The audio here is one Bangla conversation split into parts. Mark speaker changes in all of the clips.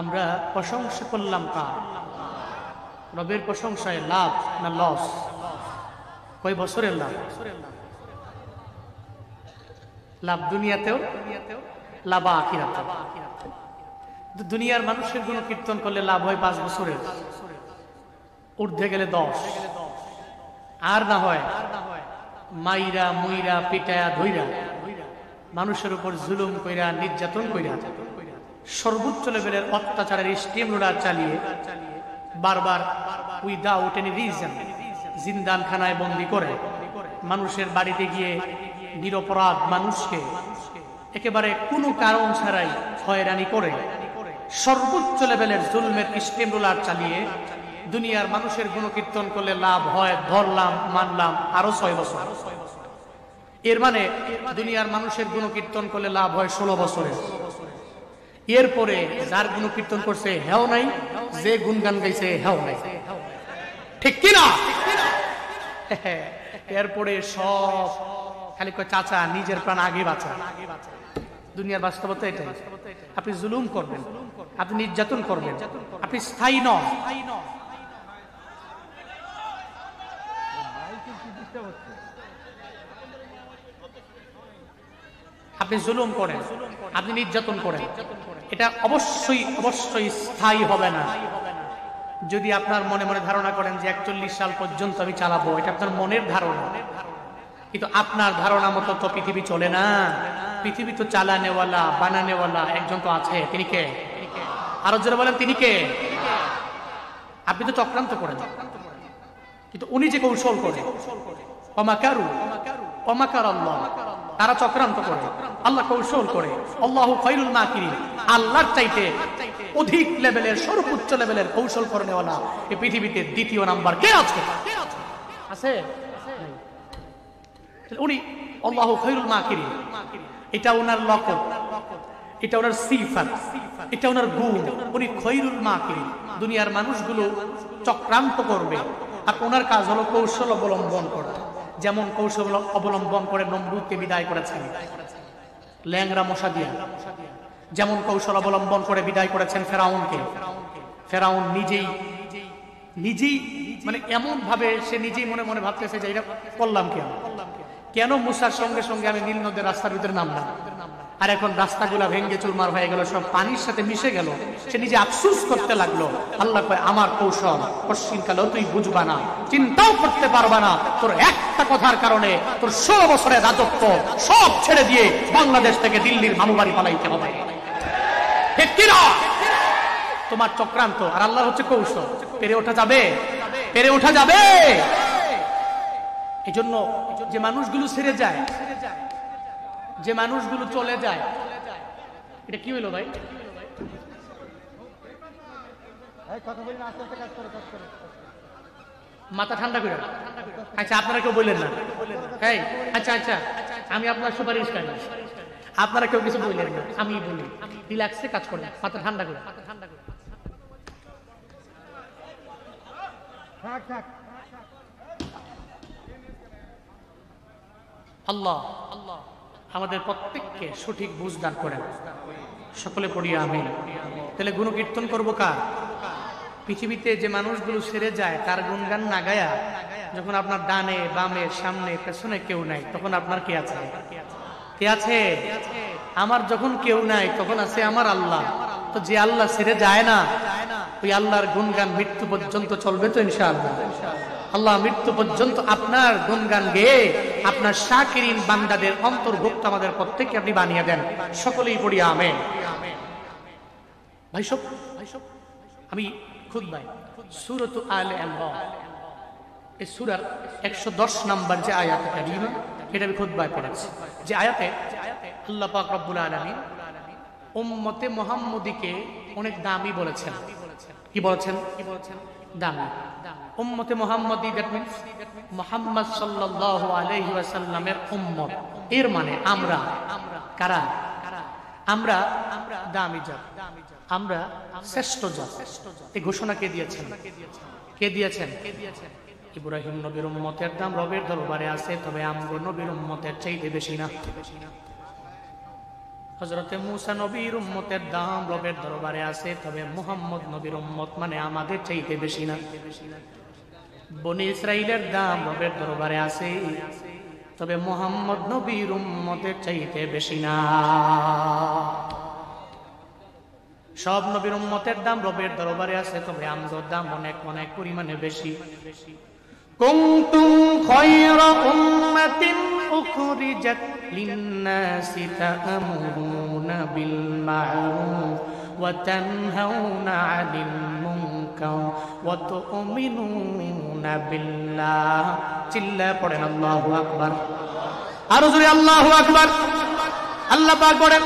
Speaker 1: আমরা প্রশংসা করলাম কার? রবের প্রশংসায় লাভ না লস? কয় বছরের লাভ? লাভ দুনিয়াতেও, লাভ আখিরাতেও। দুনিয়ার মানুষের গুণ কীর্তন করলে লাভ হয় 5 বছরের, ঊর্ধ্বে গেলে 10, আর না হয় মাইরা মুইরা পিটায়া ধইরা মানুষের উপর জুলুম কইরা নির্যাতন কইরা সর্বোচ্চ লেভেলের অত্যাচারের স্টিম রোলার চালিয়ে বারবার উইদাউট এনি রিজন জিন্দানখানায় বন্দী করে মানুষের বাড়িতে গিয়ে নিরপরাধ মানুষকে একেবারে কোনো কারণ ছাড়াই হয়রানি করে সর্বোচ্চ লেভেলের জুলমের স্টিম রোলার চালিয়ে দুনিয়ার মানুষের গুণকীর্তন করলে লাভ হয় ধরলাম মানলাম আরো 6 বছর। এর মানে দুনিয়ার মানুষের গুণকীর্তন করলে লাভ হয় 16 বছরের। এরপরে যার গুণকীর্তন করছে হেও নাই, যে গুণগান গাইছে হেও নাই, ঠিক কিনা? এরপরে সব খালি কয় চাচা নিজের প্রাণ আগে বাঁচা। দুনিয়ার বাস্তবতা এটাই। আপনি জুলুম করবেন, আপনি নির্যাতন করবেন, আপনি স্থায়ী নন। আপনি জুলুম করেন, আপনি নির্যাতন করেন, এটা অবশ্যই অবশ্যই স্থায়ী হবে না। যদি আপনার মনে মনে ধারণা করেন যে 41 সাল পর্যন্ত আমি চালাবো, এটা আপনার মনের ধারণা, কিন্তু আপনার ধারণা মতো তো পৃথিবী চলে না। পৃথিবী তো চালানেওয়ালা বানানেওয়ালা একজন তো আছে। তিনি কে? আরো জোরে বলেন, তিনি কে? আপনি তো চক্রান্ত করেন, কিন্তু উনি যে কৌশল করে, ওমাকারু ওমাকার আল্লাহ, তারা চক্রান্ত করে, আল্লাহ কৌশল করে। আল্লাহু খায়রুল মাকিরিন, আল্লাহর চাইতে অধিক লেভেলের সর্বোচ্চ লেভেলের কৌশল করনেওয়ালা এই পৃথিবীতে দ্বিতীয় নাম্বার কে আছে? আছে? উনি আল্লাহু খায়রুল মাকিরিন, এটা ওনার লকব, এটা ওনার সিফাত, এটা ওনার গুণ। উনি খায়রুল মাকিরিন, দুনিয়ার মানুষগুলো চক্রান্ত করবে আর ওনার কাজ হলো কৌশল অবলম্বন করা। যেমন কৌশল অবলম্বন করে নমরুদকে বিদায় করেছেন ল্যাংরা মশা দিয়া, যেমন কৌশল অবলম্বন করে বিদায় করেছেন ফেরাউনকে। ফেরাউন নিজেই নিজেই মানে এমন ভাবে সে নিজেই মনে মনে ভাবতেছে যে এটা করলাম কেন, কেন মুসার সঙ্গে সঙ্গে আমি নীল নদের রাস্তার ভিতরে নামলাম, আর এখন রাস্তাগুলা ভেঙ্গে চুরমার হয়ে গেল, সব পানির সাথে মিশে গেল। সে নিজে আফসোস করতে লাগলো। আল্লাহ কয়, আমার কৌশল পশ্চিমকালেও তুই বুঝবা না, চিন্তাও করতে পারবা না। তোর একটা কথার কারণে তোর 16 বছরের রাজত্ব সব ছেড়ে দিয়ে বাংলাদেশ থেকে দিল্লির মামু বাড়ি পালাইতে হবে। ঠিক কিনা? তোমার চক্রান্ত আর আল্লাহ হচ্ছে কৌশল। পেরে ওঠা যাবে? পেরে ওঠা যাবে? এই জন্য যে মানুষগুলো ছেড়ে যায়, যে মানুষগুলো চলে যায়, এটা কি হইলো ভাই? মাথা ঠান্ডা করে। আচ্ছা, আপনারা কেউ বললেন না? আচ্ছা আচ্ছা, আমি আপনার সুপারিশ করি, আপনারা কেউ কিছু বললেন না, আমি বলি। রিল্যাক্সে কাজ করেন, মাথা ঠান্ডা করে। আল্লাহ আমাদের প্রত্যেককে সঠিক বুঝ দান করেন। সকলে পড়ি আমিন। তাহলে গুণকীর্তন করবো কার? পৃথিবীতে যে মানুষগুলো ছেড়ে যায় তার গুণগান না গায়া, যখন আপনার ডানে বামে সামনে পেছনে কেউ নাই, তখন আপনার কে আছে? কে আছে? আমার যখন কেউ নাই তখন আছে আমার আল্লাহ। তো যে আল্লাহ ছেড়ে যায় না, ওই আল্লাহর গুণগান মৃত্যু পর্যন্ত চলবে তো ইনশাআল্লাহ। আল্লাহ মৃত্যু পর্যন্ত আপনার গুণগান গেয়ে আপনার শাকিরিন বান্দাদের অন্তর্ভুক্ত আমাদের প্রত্যেককে আপনি বানিয়ে দেন। সকলেই পড়ি আমিন। ভাই সব আমি খুতবায় সূরাত আলে ইমরান, এই সূরার 110 নম্বর যে আয়াত কারীমা, এটা আমি খুতবায় পড়েছি। যে আয়াতে আল্লাহ পাক রব্বুল আলামিন উম্মতে মুহাম্মদীকে অনেক দামি বলেছেন। কি বলেছেন? দামি। উম্মতে মুহাম্মদী, দ্যাট মিন্স মুহাম্মদ সাল্লাল্লাহু আলাইহি ওয়াসাল্লামের উম্মত। এর মানে আমরা কারা? আমরা দামি জাত, আমরা শ্রেষ্ঠ জাত। এই ঘোষণা কে দিয়েছেন? কে দিয়েছেন? ইব্রাহিম নবীর উম্মতের দাম রবের দরবারে আছে, তবে আমগো নবীর উম্মতের চাইতে বেশি না। হযরতে মূসা নবীর উম্মতের দাম রবের দরবারে আছে, তবে মুহাম্মদ নবীর উম্মত মানে আমাদের চাইতে বেশি না। বনি ইসরাইলের দাম রবের দরবারে আছে, তবে মুহাম্মদ নবীর উম্মতের চাইতে বেশি না। সব নবীর উম্মতের দাম রবের দরবারে আছে, তবে আমগোর দাম অনেক অনেক পরিমাণে বেশি। কুনতুম খায়রা উম্মাতিন উখরিজাত লিন-নাসি তা'মুরুনা বিল মা'রুফ ওয়া তানহাউনা 'আনিল মুনকার ওয়া তু'মিনুনা বিল্লাহ। চিল্লা পড়েন আল্লাহু আকবার। আরো জোরে আল্লাহু আকবার। আল্লাহ পাক বলেন,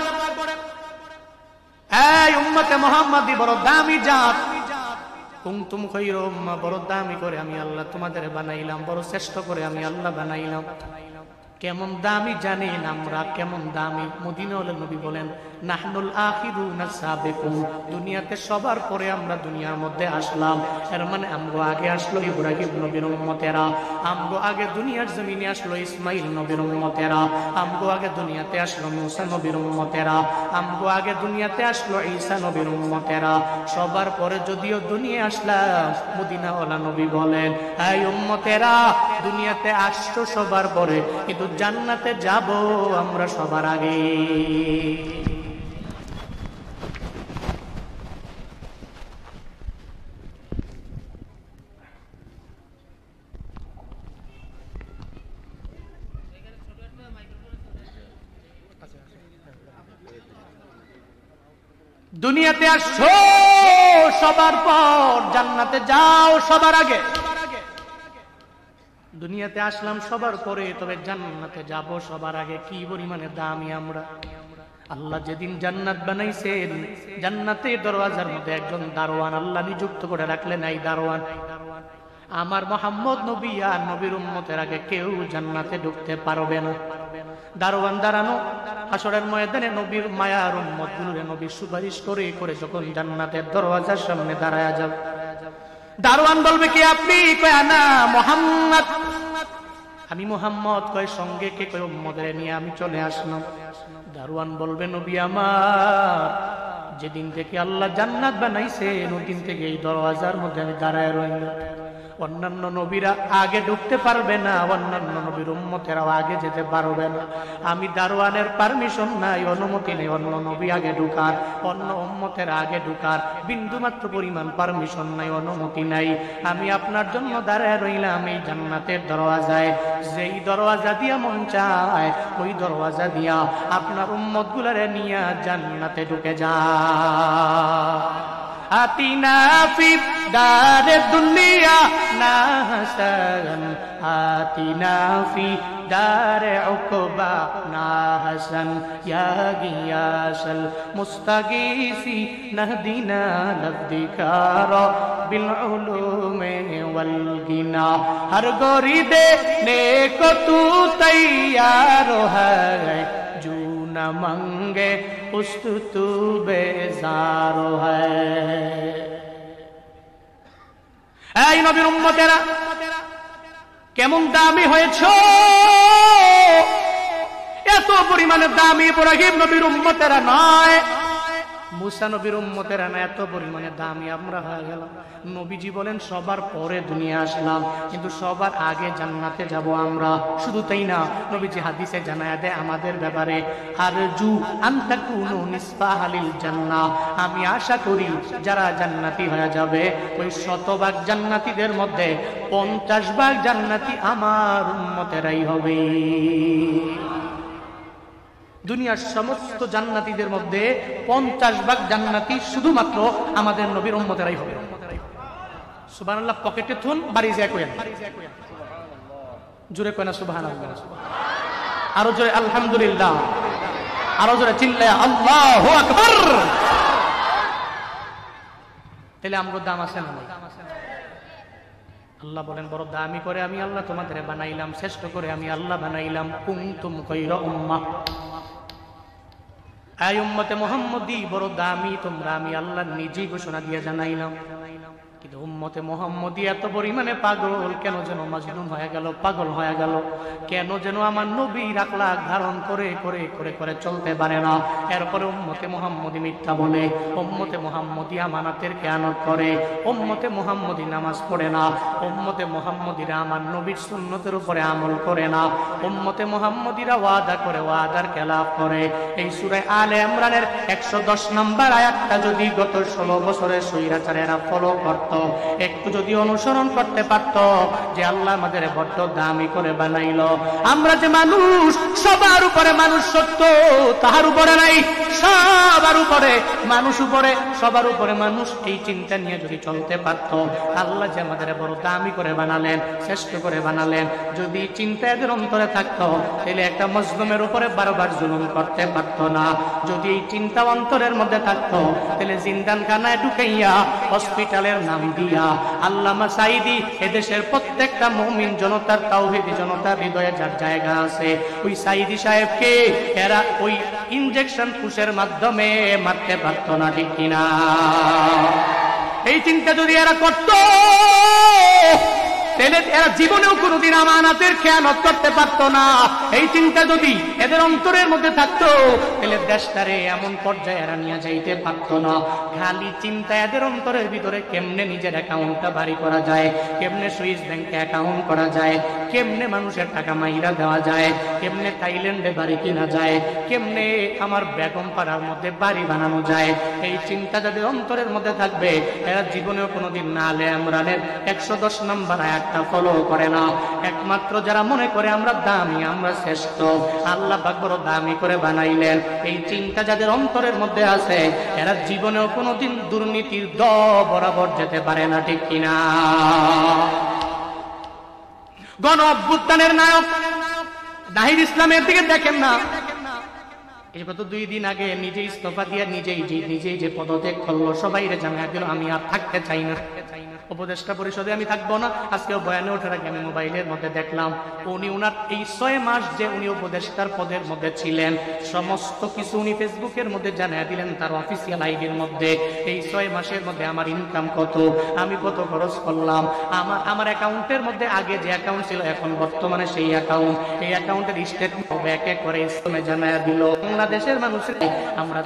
Speaker 1: এই উম্মতে মুহাম্মাদি বড় দামি জাত, কুনতুম খায়রা উম্মাহ, বড় দামি করে আমি আল্লাহ তোমাদের বানাইলাম, বড় শ্রেষ্ঠ করে আমি আল্লাহ বানাইলাম। কেমন দামি জানেন আমরা? কেমন দামি? মদিনাওয়ালা নবী বলেন, নাহনুল আখিরুনা সাবিকুন, দুনিয়াতে সবার পরে আমরা দুনিয়ার মধ্যে আসলাম। এর মানে আমগো আগে আসলো ইব্রাহিম নবীর উম্মতেরা, আমগো আগে দুনিয়ার জমিনে আসলো ইসমাইল নবীর উম্মতেরা, আমগো আগে দুনিয়াতে আসলো মূসা নবীর উম্মতেরা, আমগো আগে দুনিয়াতে আসলো ঈসা নবীর উম্মতেরা। সবার পরে যদিও দুনিয়া আসলাম, মদিনাওয়ালা নবী বলেন, এই উম্মতেরা দুনিয়াতে আসছো সবার পরে, কিন্তু জান্নাতে যাব আমরা সবার আগে। দুনিয়াতে আসছো সবার পর, জান্নাতে যাও সবার আগে। দুনিয়াতে আসলাম সবার পরে, তবে জান্নাতে যাব সবার আগে। কি পরিমাণে দামি আমরা! আল্লাহ যেদিন জান্নাত বানাইছেন, জান্নাতের দরওয়াজার মধ্যে একজন দারোয়ান আল্লাহ নিযুক্ত করে রাখলেন। এই দারোয়ান আমার মুহাম্মদ নবী আর নবীর উম্মতের আগে কেউ জান্নাতে ঢুকতে পারবে না। দারোয়ান দাঁড়ানো হাসরের ময়দানে নবীর মায়ার উম্মতগুলোরে নবী সুপারিশ করে করে যখন জান্নাতের দরওয়াজার সামনে দাঁড়ায়া যাবে, দারোয়ান বলবে, কি আপনি? কয় আনা মুহাম্মদ। আমি মুহাম্মদ। কয় সঙ্গে কে? কয় উম্মতরে নিয়ে আমি চলে আসলাম। দারোয়ান বলবে, নবী আমার, যেদিন থেকে আল্লাহ জান্নাত বানাইছেন ওই দিন থেকে এই দরওয়াজার মধ্যে আমি দাঁড়ায় রইলাম। অন্যান্য নবীরা আগে ঢুকতে পারবে না, অন্যান্য নবীর উম্মতেরাও আগে যেতে পারবে না। আমি দারোয়ানের পারমিশন নাই, অনুমতি নেই অন্য নবী আগে ঢুকার, অন্য উম্মতের আগে ঢুকার বিন্দুমাত্র পরিমাণ পারমিশন নাই, অনুমতি নাই। আমি আপনার জন্য দাঁড়ায় রইলাম এই জান্নাতের দরওয়াজায়। যেই দরওয়াজা দিয়া মন চায় ওই দরওয়াজা দিয়া আপনার উম্মত গুলারে নিয়ে জান্নাতে ঢুকে যায়। আতিনা ফি দারে দুনিয়া না হাসান, আতিনা ফি দারে উকবা না হাসান, ইয়া গিয়াসাল মুস্তাগীসি নাহদিনা লদ্দিকার বিল উলুমে ওয়াল গিনা। হর গোরি দেনে কো তু তৈয়ার হ্যায়, জু না মাঙ্গে উস্তু বেজার হ্যায়। এই নবীর উম্মতেরা কেমন দামি হয়েছ! এত পরিমাণে দামি ইব্রাহিম নবীর উম্মতেরা নয়, মূসা নবীর উম্মতেরা না, এত পরিমাণে দামি আমরা হয়ে গেলাম। নবীজি বলেন সবার পরে দুনিয়া আসলাম, কিন্তু সবার আগে জান্নাতে যাব আমরা। শুধু তাই না, নবীজি হাদিসে জানায়া দেয় আমাদের ব্যাপারে, আরজু আন তাকুনু নিসফাহালিল জান্নাহ, আমি আশা করি যারা জান্নাতি হয়ে যাবে ওই 100 ভাগ জান্নাতীদের মধ্যে 50 ভাগ জান্নাতি আমার উম্মতেরাই হবে। দুনিয়ার সমস্ত জান্নাতীদের মধ্যে 50 ভাগ জান্নাতি শুধুমাত্র আমাদের নবীর উম্মতেরাই হবে। সুবহানাল্লাহ। পকেটে থুন, বাড়ি যায় কইেন, জোরে কয় না সুবহানাল্লাহ, আরো জোরে আলহামদুলিল্লাহ, আরো জোরে চিল্লায়া আল্লাহু আকবার। তাহলে আমগো দাম আছে না? আল্লাহ বলেন বড় দামি করে আমি আল্লাহ তোমাদের বানাইলাম, শ্রেষ্ঠ করে আমি আল্লাহ বানাইলাম। কুনতুম খায়রা উম্মাহ, এই উম্মতে মুহাম্মদী বড় দামি তোমরা, আমি আল্লাহ নিজেই ঘোষণা দিয়ে জানাইলাম। কিন্তু উম্মতে মুহাম্মদী এত পরিমাণে পাগল, কেন যেন মাজনুন হয়ে গেল, পাগল হয়ে গেল। কেন যেন আমার নবীর আখলাক ধারণ করে করে করে করে চলতে পারে না। এরপরে উম্মতে মুহাম্মদী মিথ্যা বলে, উম্মতে মুহাম্মদী আমানাতের খেয়ানত করে, উম্মতে মুহাম্মদী নামাজ পড়ে না, উম্মতে মুহাম্মদীরা আমার নবীর সুন্নতের উপরে আমল করে না, উম্মতে মুহাম্মদীরা ওয়াদা করে ওয়াদার খেলাফ করে। এই সূরা আলে ইমরানের 110 নম্বর আয়াতটা যদি গত 16 বছরের স্বৈরাচারেরা ফলো করত, একটু যদি অনুসরণ করতে পারত, যে আল্লাহ আমাদের বড্ড দামি করে বানাইলো, আমরা যে মানুষ, সবার উপরে মানুষ সত্য, তাহার উপরে নাই, সবার উপরে মানুষ, উপরে সবার উপরে মানুষ, এই চিন্তা নিয়ে যদি চলতে পারত, আল্লাহ যে আমাদের বড় দামি করে বানালেন, শ্রেষ্ঠ করে বানালেন, যদি চিন্তা এদের অন্তরে থাকতো, তাহলে একটা মজলুমের উপরে বারবার জুলুম করতে পারতো না। যদি এই চিন্তা অন্তরের মধ্যে থাকতো, তাহলে জিন্দানখানায় ঢুকাইয়া হসপিটালের নাম দিয়া আল্লামা সাঈদী এদেশের প্রত্যেকটা মুমিন জনতার, তাওহীদি জনতার হৃদয়ে যার জায়গা আছে, ওই সাঈদী সাহেবকে এরা ওই ইনজেকশন পুশের মাধ্যমে মারতে পারতো না, ঠিক কিনা? এই চিন্তা যদি এরা করত, তাহলে এরা জীবনেও কোনোদিন আমানাতের খেয়ানত করতে পারতো না। এই চিন্তা যদি এদের অন্তরের মধ্যে থাকতো, তাহলে দেশটারে এমন পর্যায়ে এরা নিয়ে যাইতে পারতো না। খালি চিন্তা এদের অন্তরের ভিতরে, কেমনে নিজের অ্যাকাউন্টটা বাড়ি করা যায়, কেমনে সুইস ব্যাংকে অ্যাকাউন্ট করা যায়, কেমনে মানুষের টাকা মাইরা দেওয়া যায়, কেমনে থাইল্যান্ডে বাড়ি কিনা যায়, কেমনে আমার বেগম পাড়ার মধ্যে বাড়ি বানানো যায়। এই চিন্তা যাদের অন্তরের মধ্যে থাকবে, এরা জীবনেও কোনোদিন না আলে ইমরানের 110 নম্বর আয়াত ফলো করে না। একমাত্র যারা মনে করে আমরা দামি, আমরা শ্রেষ্ঠ, আল্লাহ পাক বড় দামি করে বানাইলেন, এই চিন্তা যাদের অন্তরের মধ্যে আছে, এরা জীবনেও কোনোদিন দুর্নীতির বরাবর যেতে পারে না, ঠিক কিনা? গণ অভ্যুত্থানের নায়ক নাহিদ ইসলামের দিকে দেখেন না, এই গত 2 দিন আগে নিজে ইস্তফা দিয়ে নিজেই যে পদত্যাগ করলো, সবাই জানা দিল আমি আর থাকতে চাই না, উপদেষ্টা পরিষদে আমি থাকবো না। আজকে বয়ানে ওঠার আগে আমি মোবাইলের মধ্যে দেখলাম, উনি উনার এই 6 মাস যে উনি উপদেষ্টার পদের মধ্যে ছিলেন, সমস্ত কিছু উনি ফেসবুকের মধ্যে জানিয়ে দিলেন, তার অফিসিয়াল আইডির মধ্যে। এই 6 মাসের মধ্যে আমার ইনকাম কত, আমি কত খরচ করলাম, আমার অ্যাকাউন্টের মধ্যে আগে যে অ্যাকাউন্ট ছিল, এখন বর্তমানে সেই অ্যাকাউন্ট, এই অ্যাকাউন্টের স্টেটমেন্ট এক এক করে ইসলামে জানিয়ে দিল। বাংলাদেশের মানুষের আমরা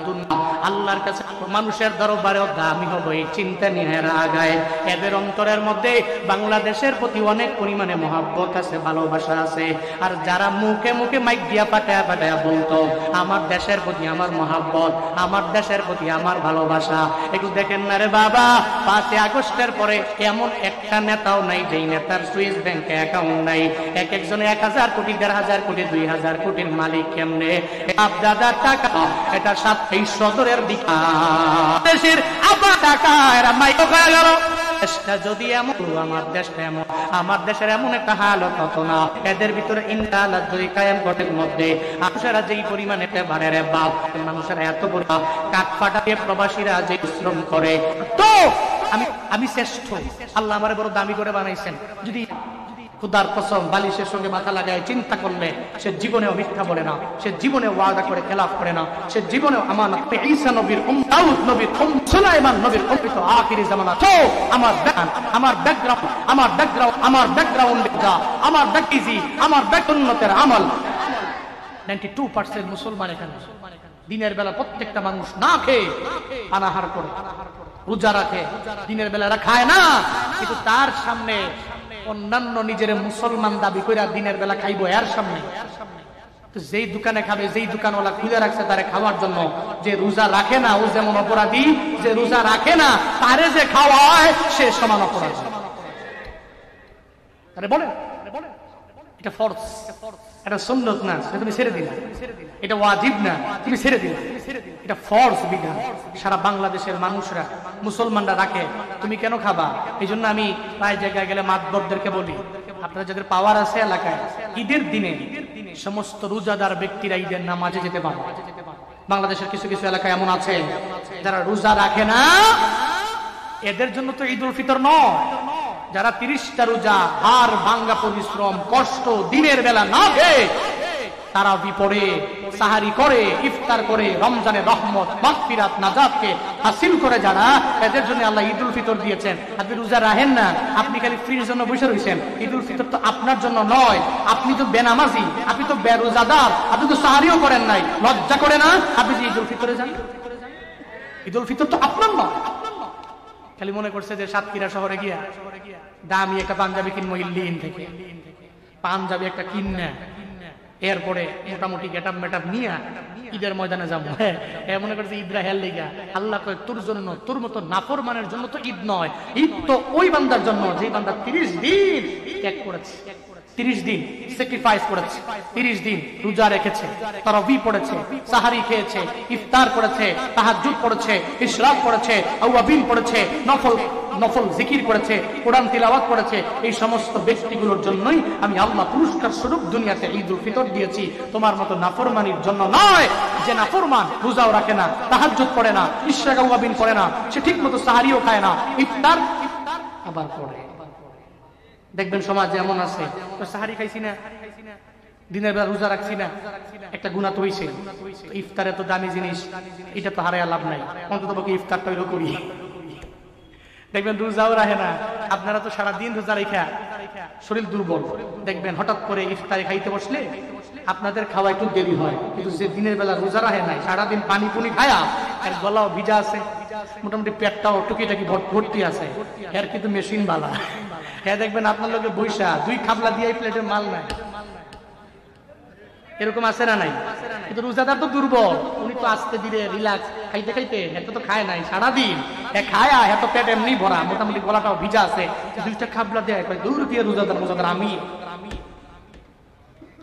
Speaker 1: আল্লাহর কাছে মানুষের দরবারেও দামি হবো, এই চিন্তা নিয়ে এরা আগায়। এদের অন্তরের মধ্যে বাংলাদেশের প্রতি অনেক পরিমাণে মহব্বত আছে, ভালোবাসা আছে। আর যারা মুখে মুখে মাইক দিয়া পাঠায়া পাঠায়া বলতো আমার দেশের প্রতি আমার মহব্বত, আমার দেশের প্রতি আমার ভালোবাসা, একটু দেখেন না রে বাবা, 5 আগস্টের পরে এমন একটা নেতাও নাই যেই নেতার সুইস ব্যাংকে অ্যাকাউন্ট নাই। এক একজনে 1000 কোটি, 1500 কোটি, 2000 কোটির মালিক। কেমনে? আপনাদের টাকা, এটা 27 সদরের দিকে দেশের আবার টাকা এরা মাইক হয়ে গেল। দেশটা যদি এমন, আমার দেশটা এমন, আমার দেশের এমন একটা হালত হতো না। এদের ভিতরে ইনশাআল্লাহ যদি কায়েম ঘটের মধ্যে মানুষেরা যেই পরিমাণে বাড়ে রে বাপ, মানুষেরা এত বড় কাঠ ফাটাতে প্রবাসীরা যে শ্রম করে, তো আমি শ্রেষ্ঠ, আল্লাহ আমার বড় দামি করে বানাইছেন। যদি খুদার কসম বালিশের সঙ্গে মাথা লাগায় চিন্তা করলে সে জীবনেও মিথ্যা বলে না, সে জীবনে ওয়াদা করে খেলাফ করে না, সে জীবনেও আমানত ঈসা নবীর, দাউদ নবীর, সুলাইমান নবীর অমৃত আখিরি জামানা। তো আমার ব্যাকগ্রাউন্ড আমার ব্যাকগ্রাউন্ড আমার ব্যাকগ্রাউন্ডের আমল 92% মুসলমান এখানে দিনের বেলা প্রত্যেকটা মানুষ না খেয়ে পানাহার করে, রোজা রাখে, দিনের বেলা খায় না, কিন্তু তার সামনে অন্যান্য নিজের মুসলমান দাবি করে দিনের বেলা খাইবো এর সামনে। যেই দোকানে খাবে, যেই দোকানওয়ালা খুলে রাখছে তারে খাওয়ার জন্য, যে রোজা রাখে না ও যেমন অপরাধী, যে রোজা রাখে না তারে যে খাওয়ায় সে সমান অপরাধী। আরে বলেন, এটা ফরজ, এটা সুন্নত না, তুমি ছেড়ে দিলা। এটা ওয়াজিব না, তুমি ছেড়ে দিলা। এটা ফরজ বিধান। সারা বাংলাদেশের মানুষরা, মুসলমানরা রাখে, তুমি কেন খাবা? এই জন্য আমি প্রায় জায়গায় গেলে মাতবরদেরকে বলি, আপনারা যাদের পাওয়ার আছে এলাকায়, ঈদের দিনে সমস্ত রোজাদার ব্যক্তিরা ঈদের নামাজে যেতে পারে। বাংলাদেশের কিছু কিছু এলাকায় এমন আছে যারা রোজা রাখে না, এদের জন্য তো ঈদ উল ফিতর নয়। যারা 30টা রোজা, হাড় ভাঙ্গা পরিশ্রম, কষ্ট, দিনের বেলা না খেয়ে তারাবি পড়ে, সাহারি করে, ইফতার করে, রমজানের রহমত, মাগফিরাত, নাজাতকে হাসিল করে যারা, এদের জন্য আল্লাহ ঈদুল ফিতর দিয়েছেন। আপনি রোজা রাখেন না, আপনি খালি ফ্রির জন্য বসে রয়েছেন। ঈদুল ফিতর তো আপনার জন্য নয়, আপনি তো বেনামাজি, আপনি তো বেরোজাদার, আপনি তো সাহারিও করেন নাই। লজ্জা করে না আপনি যে ঈদুল ফিতরে যান? ঈদুল ফিতর তো আপনার নয়। খালি মনে করছে যে সাতক্ষীরা শহরে গিয়া দামি একটা পাঞ্জাবি কিনবো ইল্লিন থেকে, পাঞ্জাবি একটা কিনে এরপরে মোটামুটি গেটাপ মেটাপ নিয়ে ঈদের ময়দানে যাবো। হ্যাঁ, মনে করছে ঈদরা হেল লেগা। আল্লাহ কয় তোর জন্য, তোর মতো নাফরমানের জন্য তো ঈদ নয়, ঈদ তো ওই বান্দার জন্য যে বান্দা 30 দিন ত্যাগ করেছে, 30 দিন স্যাক্রিফাইস করেছে, 30 দিন রোজা রেখেছে, তারাবি পড়েছে, সাহারি খেয়েছে, ইফতার করেছে, তাহাজ্জুদ পড়েছে, ইশরাক করেছে, আওয়াবিন পড়েছে, নফল জিকির করেছে, কোরআন তিলাওয়াত করেছে। এই সমস্ত ব্যক্তিগুলোর জন্যই আমি আল্লাহ পুরস্কার স্বরূপ দুনিয়াতে ঈদুল ফিতর দিয়েছি, তোমার মতো নাফরমানির জন্য নয়। যে নাফরমান রোজাও রাখে না, তাহাজ্জুদ পড়ে না, ইশরাক আওয়াবিন পড়ে না, সে ঠিক মতো সাহারিও খায় না, ইফতার আবার পড়ে। দেখবেন সমাজে এমন আছে, তো সাহারি খাইছি না, দিনের বেলা রোজা রাখছি না, একটা গুনাহ তো হইছে। ইফতারে তো দামি জিনিস, এটা তো হারায়া লাভ নাই, অন্তত পক্ষে ইফতারটা হইলো করি। দেখবেন রোজাও রাখে না, আপনারা তো সারাদিন রোজা রেখা শরীর দুর্বল, দেখবেন হঠাৎ করে ইফতারে খাইতে বসলে আপনাদের খাওয়া একটু দেরি হয়। কিন্তু যে দিনের বেলা রোজা রাখে নাই, সারাদিন পানি পুনি খায়া, এর গলাও ভিজা আছে, মোটামুটি পেটটাও টুকিটাকি ভর্তি আছে, এর কিন্তু মেশিন বালা। হ্যাঁ, দেখবেন আপনার লোকে বৈশা 2 খাবলা দিয়ে প্লেটের মাল নাই, এরকম আছে না নাই? কিন্তু রোজাদার তো দুর্বল, উনি তো আস্তে ধীরে রিল্যাক্স খাইতে খাইতে, এত তো খায় নাই সারাদিন, খায়া এত পেট এমনি ভরা, মোটামুটি গলাটাও ভিজা আছে, 2টা খাবলা দেয়, দূর দিয়ে রোজাদার আমি।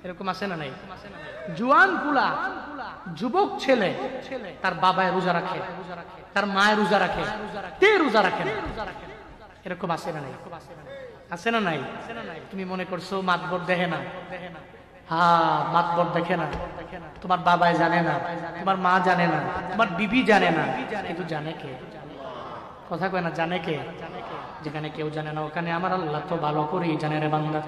Speaker 1: এরকম আছে না নাই? জুয়ান পুলা যুবক ছেলে তার বাবায় রোজা রাখে, তার মায়ের রোজা রাখে, তে রোজা রাখে না, এরকম আছে না নাই? আছে না নাই? তুমি মনে করছো মাতবর দেখে না? হ্যাঁ, মাতবর দেখে না, তোমার বাবাই জানে না, তোমার মা জানে না, তোমার বিবি জানে না, কিন্তু জানে কে? কথা কয় না, জানে কে? যেখানে কেউ জানে না ওখানে আমার আল্লাহ তো ভালো করেই জানে রে বান্দা।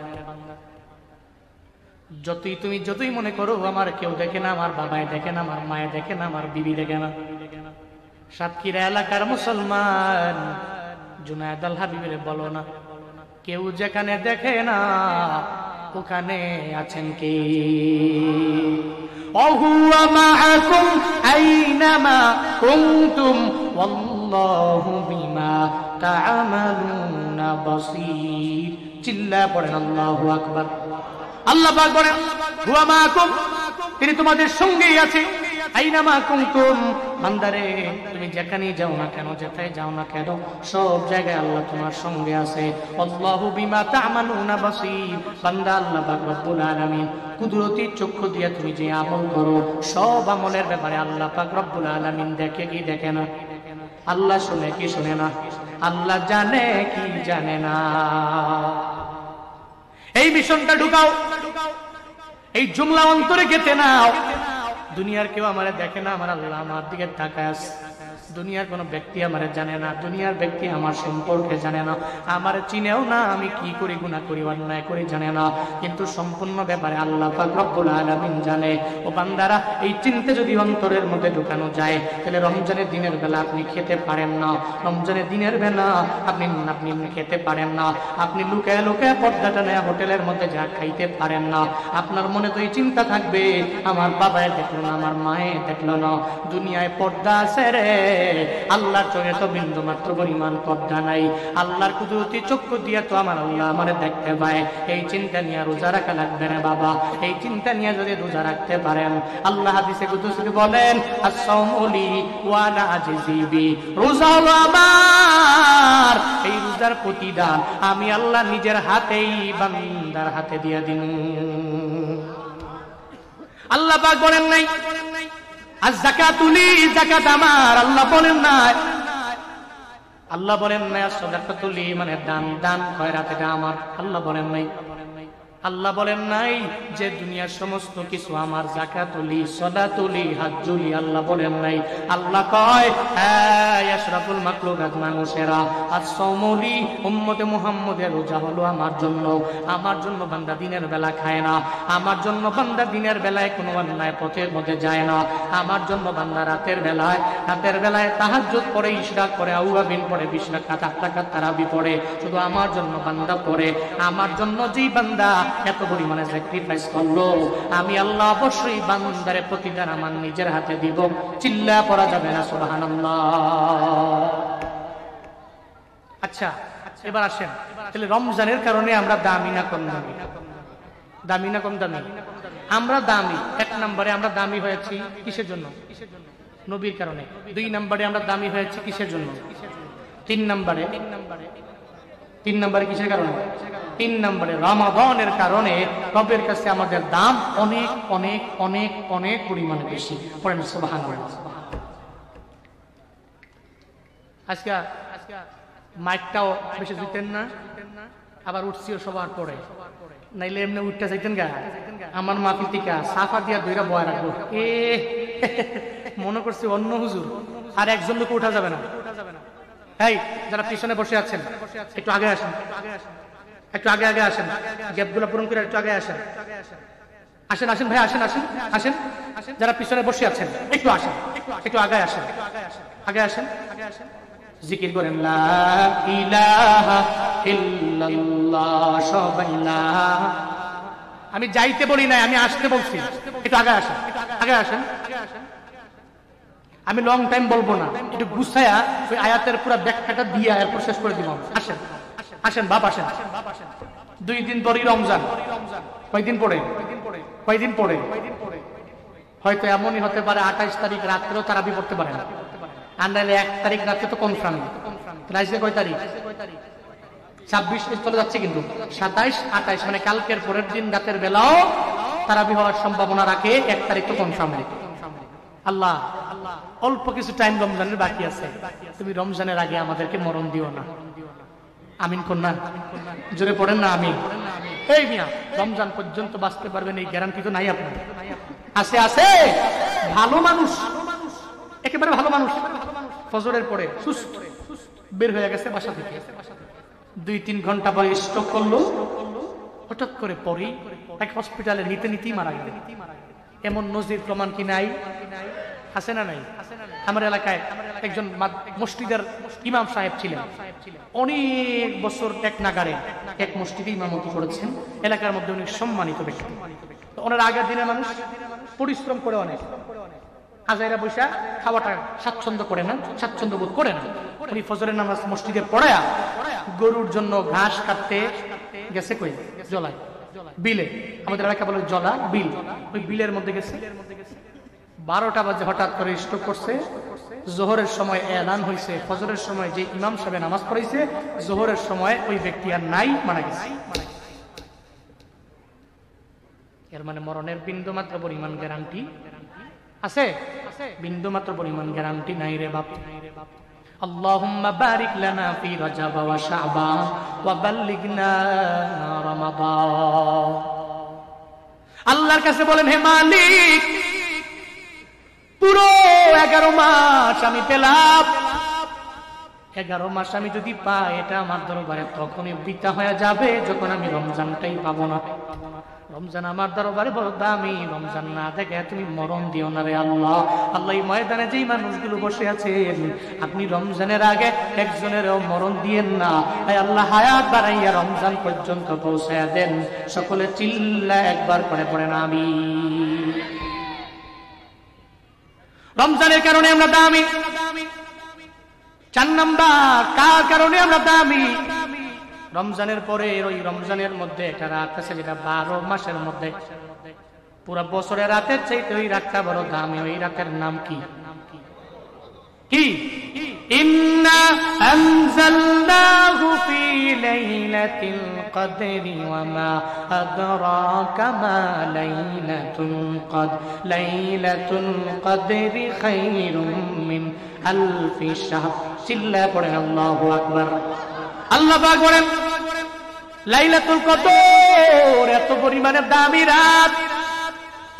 Speaker 1: যতই মনে করো আমার কেউ দেখে না, আমার বাবাই দেখে না, আমার মায়ে দেখে না, আমার বিবি দেখে না, সাতক্ষীরা এলাকার মুসলমান জুনায়েদ আল হাবিবের বলো না, কেউ যেখানে দেখে না ওখানে আছেন কে? ওহুয়া মাআকুম আইনামা কুনতুম ওয়াল্লাহু বিমা তা'মালুনা বাসীর। চিল্লা পড়েন আল্লাহু আকবার। আল্লাহ পাক বলেন হুয়া মাআকুম, তিনি তোমাদের সঙ্গেই আছে। আইনামা কুনতুম, বান্দারে তুমি যেখানেই যাও না কেন, যেথায় যাও না কেন, সব জায়গায় আল্লাহ তোমার সঙ্গে আছে। আল্লাহু বিমা তা'মালুনা বাসীর। বান্দা আল্লাহ পাক রব্বুল আলামিন কুদরতি চক্ষু দিয়ে তুমি যে আমল করো, সব আমলের ব্যাপারে আল্লাহ পাক রব্বুল আলামিন দেখে কি দেখে না? আল্লাহ শুনে কি শুনে না? আল্লাহ জানে কি জানে না? এই মিশনটা ঢুকাও, এই জুমলা অন্তরে গেঁথে নাও। দুনিয়ার কেউ আমারে দেখে না, আমার আল্লাহ আমার দিকে তাকায় আছে। দুনিয়ার কোনো ব্যক্তি আমারে জানে না, দুনিয়ার ব্যক্তি আমার সম্পর্কে জানে না, আমার চিনেও না, আমি কি করি, গুনাহ করি, অন্যায় করি জানে না, কিন্তু সম্পূর্ণ ব্যাপারে আল্লাহ পাক রব্বুল আলামিন জানে। ও বান্দারা, এই চিন্তা যদি অন্তরের মধ্যে ঢুকানো যায়, তাহলে রমজানের দিনের বেলা আপনি খেতে পারেন না, রমজানের দিনের বেলা আপনি খেতে পারেন না, আপনি লুকায় লুকায় পর্দাটা নেয় হোটেলের মধ্যে যা খাইতে পারেন না। আপনার মনে তো এই চিন্তা থাকবে, আমার বাবায় দেখলো না, আমার মায়ে দেখলো না, দুনিয়ায় পর্দা আছে রে, আল্লাহর চোখে তো বিন্দু মাত্র পরিমাণ পর্দা নাই। আল্লাহর কুদরতি চক্ষু দিয়ে তো আমার আল্লাহ আমারে দেখতে পায়। এই চিন্তা নিয়ে রোজা রাখা লাগবে না বাবা। এই চিন্তা নিয়ে যদি রোজা রাখতে পারেন, আল্লাহ হাদিসে কুদসি বলেন আস-সাওমু লি ওয়া আনা আজজি বি, রোজা হলো আমার, এই রোজার প্রতিদান আমি আল্লাহ নিজের হাতেই বান্দার হাতে দিয়ে দিন। আল্লাহ পাক বলেন নাই আয-যাকাতু লি, যাকাত আমার, আল্লাহ বলেন নাই। আল্লাহ বলেন নাই আস-সাদাকাতু লি, মানে দান খয়রাত এটা আমার, আল্লাহ বলেন নাই। আল্লাহ বলেন নাই যে দুনিয়ার সমস্ত কিছু আমার, যাকাতুলি, সালাতুলি, হজ্জুলি, আল্লাহ বলেন নাই। আল্লাহ কয় হ্যাঁ আশরাফুল মাখলুকাত মানুষেরা, আস-সাওমুলি, উম্মতে মুহাম্মদের রোজা হলো আমার জন্য। আমার জন্য বান্দা দিনের বেলা খায় না, আমার জন্য বান্দা দিনের বেলায় কোনো অন্যায় পথের মধ্যে যায় না, আমার জন্য বান্দা রাতের বেলায় তাহাজ্জুদ পড়ে, ইশরাক পড়ে, আউয়াবিন পড়ে, 20 রাকাত 8 রাকাত তারাবি পড়ে, শুধু আমার জন্য বান্দা পড়ে। আমার জন্য যেই বান্দা এত পরিমাণে স্যাক্রিফাইস করলো, আমি আল্লাহ অবশ্যই বান্দারে প্রতিদান আমার নিজের হাতে দিব। চিল্লা পড়া যাবে না সুবহানাল্লাহ। আচ্ছা এবার আসেন, তাহলে রমজানের কারণে আমরা দামি না কম দামি? দামি না কম দামি? আমরা দামি। 1 নম্বরে আমরা দামি হয়েছি কিসের জন্য? নবীর কারণে। 2 নম্বরে আমরা দামি হয়েছি কিসের জন্য? 3 নম্বরে কিসের কারণে? 3 নম্বরে রমাদানের কারণে রবের কাছে আমাদের দাম অনেক অনেক অনেক অনেক পরিমাণে বেশি। পড়েন সুবহানাল্লাহ। আজকে মাইকটাও বেশি দিতেন না, আবার উঠছিও সবার পরে, নাইলে এমনি উঠতে চাইতেন গা আমার মাফি টিকা সাফা দিয়া দইরা বয়া রাখবো। মনে করছি অন্য হুজুর, আর একজন লোক উঠা যাবে না। এই যারা পিছনে বসে আছেন একটু আগে আসেন, একটু আগে আসেন, গ্যাপগুলো পূরণ করে একটু আগে আসেন। আসেন ভাই, আসেন। যারা পিছনে বসে আছেন একটু আসেন, একটু আগে আসেন, আগে আসেন। জিকির করেন লা ইলাহা ইল্লাল্লাহ। সবাই লা, আমি যাইতে বলি নাই, আমি আসতে বলছি। একটু আগে আসেন। আমি লং টাইম বলবো না, একটু গুছায়া ওই আয়াতের পুরো ব্যাখ্যাটা দিয়ে এরপর শেষ করে দিব। আসেন বাপ, আসেন। 2 দিন পরই রমজান। কয়দিন পরে? হয়তো এমনই হতে পারে 28 তারিখ রাত্রেও তারাবি পড়তে পারে না, আর নাহলে 1 তারিখ রাত্রে তো কনফার্ম। আজকে কয় তারিখ? 26 চলে যাচ্ছে, কিন্তু 27, 28 মানে কালকের পরের দিন রাতের বেলাও তারাবি হওয়ার সম্ভাবনা রাখে। 1 তারিখ তো কনফার্ম। আল্লাহ অল্প কিছু টাইম রমজানের বাকি আছে, তুমি রমজানের আগে আমাদেরকে মরণ দিও না। আমিন কোন না? জোরে পড়েন না আমিন। এই মিয়া, রমজান পর্যন্ত বাঁচতে পারবেন এই গ্যারান্টি তো নাই আপনার। আছে ভালো মানুষ, একেবারে ভালো মানুষ, ফজরের পরে সুস্থ বের হয়ে গেছে বাসা থেকে, 2-3 ঘন্টা পরে স্ট্রোক করলো, হঠাৎ করে পরে এক হসপিটালে নিতেই মারা গেল। এমন নজির প্রমাণ কি নাই? আছে না নাই? আমার এলাকায় একজন মসজিদের ইমাম সাহেব ছিলেন, অনেক বছর এক নাগারে এক মসজিদে ইমামতি করেছেন, এলাকার মধ্যে অনেক সম্মানিত ব্যক্তি। ওনার আগের দিনের মানুষ পরিশ্রম করে অনেক, আজাইরা বৈশা খাওয়াটা স্বাচ্ছন্দ্য বোধ করে না। উনি ফজরের নামাজ মসজিদে পড়ায়া গরুর জন্য ঘাস কাটতে গেছে। কই? জলায়, বিলে। আমাদের এলাকা বলে জলা, বিল। ওই বিলের মধ্যে গেছে। 12টা বাজে হঠাৎ করে স্ট্রোক করছে। জোহরের সময় এলান হয়েছে, ফজরের সময় যে ইমাম সাহেব নামাজ পড়াইছে, জোহরের সময় ওই ব্যক্তি আর নাই, মারা গেছে। এর মানে মরণের বিন্দু মাত্র পরিমাণ গ্যারান্টি আছে? বিন্দু মাত্র পরিমাণ গ্যারান্টি নাই রে বাপ। আল্লাহুম্মা বারিক লানা ফি রজব ওয়া শাবান ওয়া বাল্লিগনা রমাদান। আল্লাহর কাছে বলেন, হে মালিক, পুরো 11 মাস আমি পেলাম, 11 মাস আমি যদি পাই, এটা আমার দরবারে তখনই বৃথা হয়ে যাবে যখন আমি রমজানটাই পাবো না। রমজান আমার দরবারে বড় দামি, রমজান না দেখে তুমি মরণ দিও না রে আল্লাহ। আল্লাহ এই ময়দানে যেই মানুষগুলো বসে আছেন, আপনি রমজানের আগে একজনেরও মরণ দিয়েন না। আল্লাহ হায়াত বাড়াইয়া রমজান পর্যন্ত পৌঁছায়া দেন। সকলে চিল্লা একবার করে পড়েন আমিন। রমজানের কারণে আমরা দামি। 4 নাম্বার, কার কারণে আমরা দামি? রমজানের পরে ওই রমজানের মধ্যে একটা রাত আছে, যেটা 12 মাসের মধ্যে পুরো বছরের রাতের চাইতে ওই রাতটা বড় দামি। ওই রাতের নাম কি? ইন্না আনজালনাহু ফি লাইলাতিল কদরি ওয়া মা আদরাকা মা লাইলাতুল কদরি খায়রুম মিন আলফি শাহর। চিল্লা পড়েন আল্লাহু আকবার। আল্লাহ পাক বলেন, লাইলাতুল কদর কদর, এত পরিমাণে দামি রাত,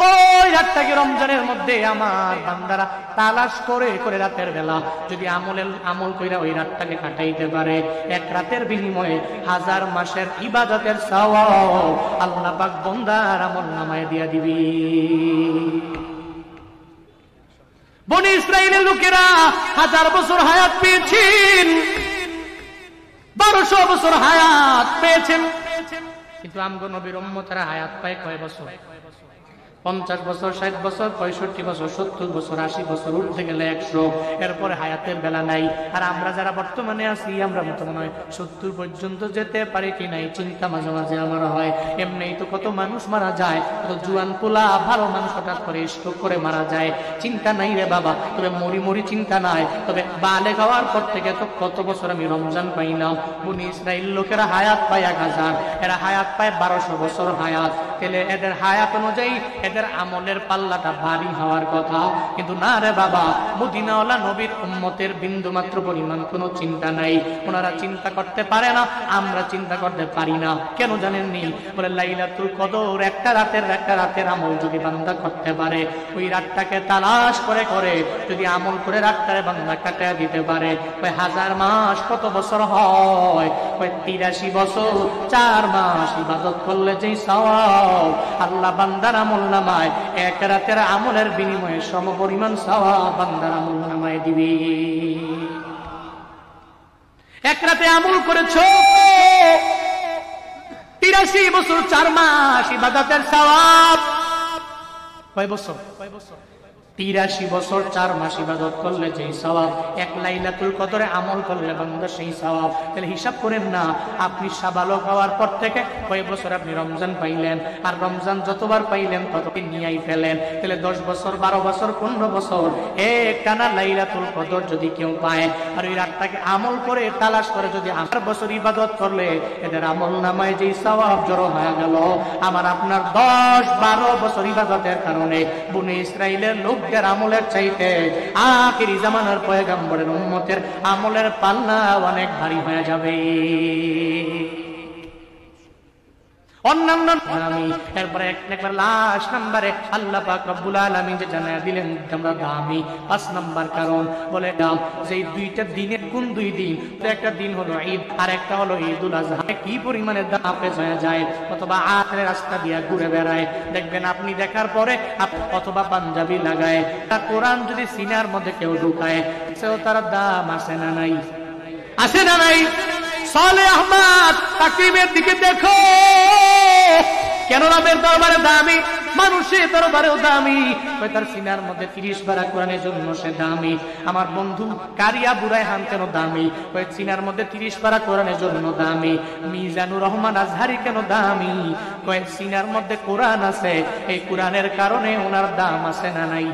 Speaker 1: ওই রাতটাকে রমজানের মধ্যে আমার বান্দারা তালাশ করে করে রাতের বেলা যদি আমল কইরা ওই রাতটাকে কাটাইতে পারে, এক রাতের বিনিময়ে 1000 মাসের ইবাদতের সওয়াব আল্লাহ পাক বান্দার আমল নামায় দিয়া দিবি। বনি ইসরাইলের লোকেরা 1000 বছর হায়াত পেয়েছেন, 1200 বছর হায়াত পেয়েছেন, কিন্তু আমগো নবীর উম্মতেরা হায়াত পায় কয় বছর? 50 বছর, 60 বছর, 65 বছর, 70 বছর, 80 বছর, উঠতে গেলে 100, এরপরে হায়াতের বেলা নাই। আর আমরা যারা বর্তমানে আছি, আমরা মতো মনে হয় 70 পর্যন্ত যেতে পারি কি নাই চিন্তা মাঝে মাঝে আমার হয়। এমনিই তো কত মানুষ মারা যায়, কত জুয়ান পোলা ভালো মানুষ হঠাৎ করে স্ট্রোক করে মারা যায়, চিন্তা নাই রে বাবা। তবে মরি চিন্তা নাই, তবে বালেগ হওয়ার পর থেকে তো কত বছর আমি রমজান পাইলাম। বনি ইসরাইল লোকেরা হায়াত পায় 1000, এরা হায়াত পায় 1200 বছর হায়াত। তাহলে এদের হায়াত অনুযায়ী এদের আমলের পাল্লাটা ভারী হওয়ার কথা, কিন্তু না রে বাবা। মদিনাওয়ালা নবীর উম্মতের বিন্দু মাত্র পরিমাণ কোনো চিন্তা নাই, ওনারা চিন্তা করতে পারে না, আমরা চিন্তা করতে পারি না। কেন জানেননি? বলে লাইলাতুল কদর একটা রাতের আমল যদি বান্দা করতে পারে, ওই রাতটাকে তালাশ করে করে যদি আমল করে রাতটারে বান্দা কাটিয়ে দিতে পারে, ওই 1000 মাস কত বছর হয়? ওই 83 বছর 4 মাস ইবাদত করলে যেই সওয়াব আল্লাহ বান্দার আমল নামায় এক রাতের আমলের বিনিময়ে সমপরিমাণ সওয়াব বান্দার আমল নামায় দিবে। এক রাতে আমল করেছো, 83 বছর 4 মাস ইবাদতের সওয়াব। কয় বছর? 83 বছর 4 মাস ইবাদত করলে যেই সওয়াব, এক লাইলাতুল কদরে আমল করলে বান্দা সেই সওয়াব। তাহলে হিসাব করেন না, আপনি সাবালক হওয়ার পর থেকে কয় বছর আপনি রমজান পাইলেন, আর রমজান যতবার পাইলেন ততদিন নিয়েই ফেলেন। তাহলে 10 বছর, 12 বছর, 15 বছর এক টানা লাইলাতুল কদর যদি কেউ পায়, আর ওই রাতটাকে আমল করে তালাশ করে যদি 8 বছর ইবাদত করলে এদের আমল নামায় যেই সওয়াব জড়ো হয়ে গেল, আমার আপনার 10-12 বছর ইবাদতের কারণে বনি ইসরাইলের লোকদের আমলের চাইতে আখিরি জামানার পয়গম্বরের উম্মতের আমলের পাল্লা অনেক ভারী হয়ে যাবে। অন্যান্য আমি এরপরে একবার লাস্ট নম্বরে আল্লাহ পাক রব্বুল আলামিন যে জানায়া দিলেন আমরা দামি 5 নম্বর কারণ বলে দাম যে দুইটা দিনের কোন দুই দিন, তো একটা দিন হলো ঈদ আর একটা হলো ঈদুল আজহা। কি পরিমাণে দাম পেয়ে যায়, অথবা আখের রাস্তা দিয়ে ঘুরে বেড়ায়, দেখবেন আপনি দেখার পরে অথবা পাঞ্জাবি লাগায়, তার কোরআন যদি সিনার মধ্যে কেউ ঢুকায়, সেও তার দাম আছে না নাই? আছে না নাই? সালে আহমদ তাকরিমের দিকে দেখো, কেন রবের দরবারে দামি, মানুষের দরবারেও দামি। তার সিনার মধ্যে 30 পারা কোরআনের জন্য সে দামি। আমার বন্ধু কারিয়া বুরাইহান কেন দামি? সিনার মধ্যে 30 পারা কোরআনের জন্য দামি। মিজানুর রহমান আজহারি কেন দামি? সিনার মধ্যে কোরআন আছে, এই কোরআনের কারণে ওনার দাম আছে না নাই?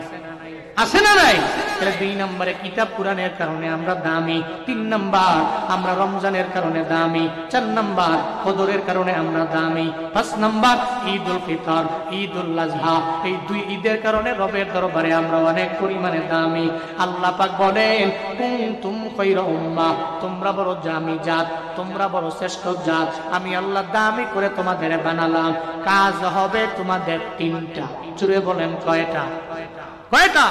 Speaker 1: আছে না নাই? তাহলে 2 নম্বরে কিতাব কোরআনের কারণে আমরা দামি, 3 নম্বর আমরা রমজানের কারণে দামি, 4 নম্বর কদরের কারণে আমরা দামি, 5 নম্বর ঈদুল ফিতর, ঈদুল আজহা, এই 2 ঈদের কারণে রবের দরবারে আমরা অনেক পরিমাণে দামি। আল্লাহ পাক বলেন কুনতুম খায়রা উম্মাহ, তোমরা বড় দামি জাত, তোমরা বড় শ্রেষ্ঠ জাত, আমি আল্লাহ দামি করে তোমাদের বানালাম। কাজ হবে তোমাদের 3টা। জুড়ে বলেন কয়টা? কয়টা?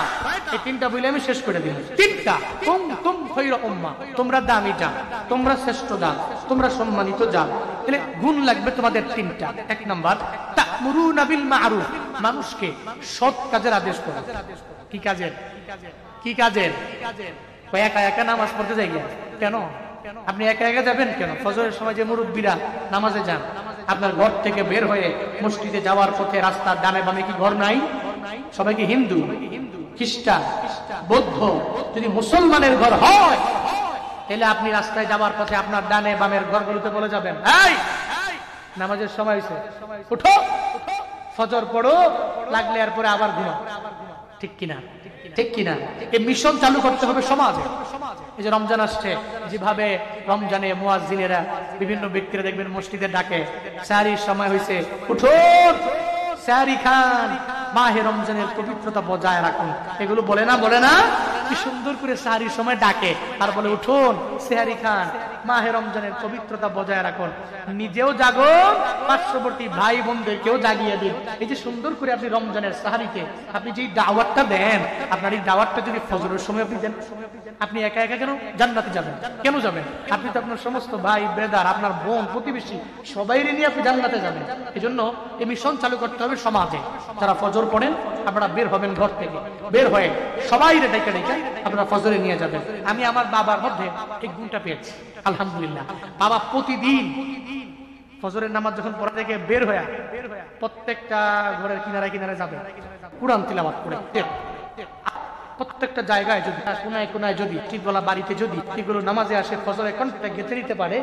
Speaker 1: এই 3টা বলে আমি শেষ করে দিলাম। 3টা। কুনতুম খায়রা উম্মাহ, তোমরা দামি জাত, তোমরা শ্রেষ্ঠ জাত, তোমরা সম্মানিত জাত। তাহলে গুণ লাগবে তোমাদের 3টা। 1 নাম্বার তা'মুরুনা বিল মা'রুফ, মানুষকে সৎ কাজের আদেশ করো। কি কাজের? কি কাজের? একা একা নামাজ পড়তে যাই কেন? আপনি একা একা যাবেন কেন? ফজরের সময় যে মুরব্বীরা নামাজে যান, আপনার ঘর থেকে বের হয়ে মসজিদে যাওয়ার পথে রাস্তার ডানে বামে কি ঘর নাই? সবাই কি হিন্দু, খ্রিস্টান, বৌদ্ধ? যদি মুসলমানের ঘর হয় তাহলে আপনি রাস্তায় যাওয়ার পথে আপনার ডানে বামের ঘরগুলোতে বলে যাবেন, এই নামাজের সময় হয়েছে, উঠো, ফজর পড়ো, লাগলে আর পরে আবার ঘুমাও। ঠিক কিনা? ঠিক কিনা? এই মিশন চালু করতে হবে সমাজে। এই যে রমজান আসছে, যেভাবে রমজানে মুয়াজ্জিনেরা বিভিন্ন ব্যক্তিরা দেখবেন মসজিদে ডাকে, সাহরির সময় হয়েছে, উঠুন সাহরি খান, মাহে রমজানের পবিত্রতা বজায় রাখুন, এগুলো বলে না? বলে না? কি সুন্দর করে সাহারির সময় ডাকে আর বলে উঠুন সেহারি খান, মাহে রমজানের পবিত্রতা বজায় রাখুন, নিজেও জাগুন, পার্শ্ববর্তী ভাই বোনদেরকেও জাগিয়ে দিন। এই যে সুন্দর করে আপনি রমজানের সাহারিতে আপনি যে দাওয়াতটা দেন, আপনার এই দাওয়াতটা যদি ফজরের সময় আপনি দেন, আপনি একা একা কেন জান্নাতে যাবেন? কেন যাবেন? আপনি তো আপনার সমস্ত ভাই ব্রাদার, আপনার বোন, প্রতিবেশী সবাই নিয়ে আপনি জান্নাতে যাবেন। এই জন্য এই মিশন চালু করতে হবে সমাজে। যারা ফজর পড়েন আপনারা বের হবেন ঘর থেকে, বের হয়ে সবাই ডেকে ডেকে আপনারা ফজরে নিয়ে যাবেন। আমি আমার বাবার মধ্যে এই গুণটা পেয়েছি আলহামদুলিল্লাহ। বাবা প্রতিদিন ফজরের নামাজ যখন পড়া থেকে বের হয়ে প্রত্যেকটা ঘরের কিনারে কিনারে যাবে, কুরআন তিলাওয়াত করে, প্রত্যেকটা জায়গায় যদি কোনায় কোনায় যদি ঠিকবেলা বাড়িতে যদি এগুলো নামাজে আসে ফজরের কণ্ঠটা গেঁথে নিতে পারে,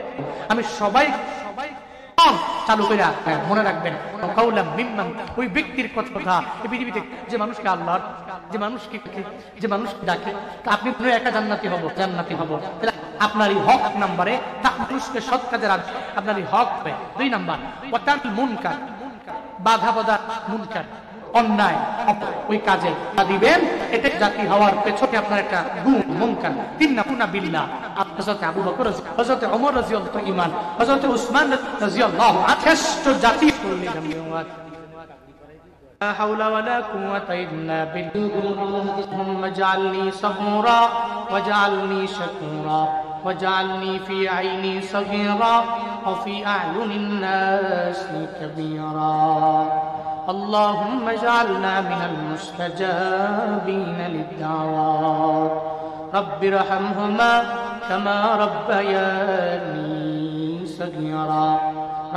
Speaker 1: আমি সবাই চালু করে মনে রাখবেন ওই ব্যক্তির কথা এই পৃথিবীতে যে মানুষকে আল্লাহ যে মানুষকে ডাকে আপনি একা জান্নাতি হব, জান্নাতি হব। আপনারই হক নাম্বারে মানুষকে সৎ কাজে রাখবে, আপনারই হক হবে। 2 নাম্বার মুনকার, বাধা বাধা মুনকার, অন্যায় ওই কাজে দিবেন, এটা জাতি হওয়ার পেছনে আপনার একটা গুণ মুনকার। 3 নাম্বার বিল্লাহ, হযরত আবু বকর, হযরত ওমর রাদিয়াল্লাহু ঈমান, হযরত উসমান রাদিয়াল্লাহু আনহু জাতি করলেন। لا حول ولا قوة إلا بالله. اللهم اجعلني صبورا واجعلني شكورا واجعلني في عيني صغيرا وفي أعين الناس كبيرا. اللهم اجعلنا من المستجابين للدعوات. رب ارحمهما كما ربياني صغيرا.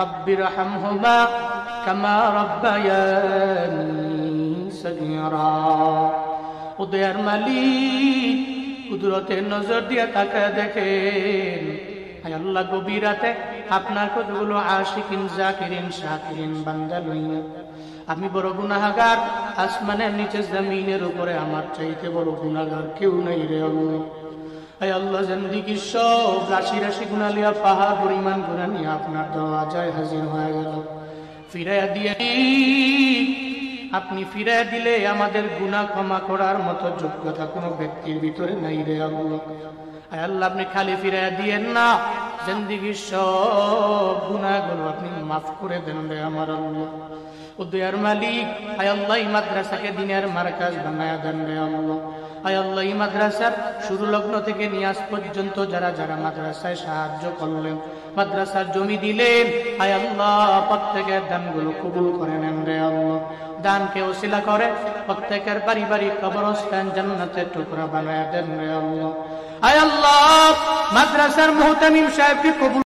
Speaker 1: رب ارحمهما كما ربياني صغيرا. উদয়ার মালিক কুদরতের নজর দিয়ে তাকায় দেখেন, আয় আল্লাহ গভীর রাতে আপনার কতগুলো আশিকিন জাকিরিন শাকিরিন বান্দা লইয়া আমি বড় গুনাহগার, আসমানের নিচে জমিনের উপরে আমার চাইতে বড় গুনাহগার কেউ নাই রে আল্লাহ। আয় আল্লাহ জিন্দেগির সব রাশি রাশি গুনাহ লিয়া পাহাড় পরিমাণ গুনাহ নিয়ে আপনার দরজায় হাজির হয়ে গেল। ফিরাইয়া দিয়ে আপনি ফিরাইয়া দিলে আমাদের গুনাহ ক্ষমা করার মতো যোগ্যতা কোনো ব্যক্তির ভিতরে নাই রে আল্লাহ। আয় আল্লাহ আপনি খালি ফিরাইয়া দিয়েন না, জিন্দেগির সব গুনাহগুলো আপনি মাফ করে দেন রে আমার আল্লাহ। উদয়ার মালিক আয় আল্লাহ এই মাদ্রাসাকে দিনের মার্কাজ বানায়া দেন রে আল্লাহ। আয় আল্লাহ এই মাদ্রাসার শুরু লগ্ন থেকে নিয়ে আজ পর্যন্ত যারা যারা মাদ্রাসায় সাহায্য করলেন, মাদ্রাসার জমি দিলেন, আয় আল্লাহ প্রত্যেকের দানগুলো কবুল করে নেন রে আল্লাহ। দানকে ওসিলা করে প্রত্যেকের পারিবারিক কবরস্থান জান্নাতের টুকরা বানায়া দেন রে আল্লাহ। আয় আল্লাহ মাদ্রাসার মুহতামিম সাহেবকে কবুল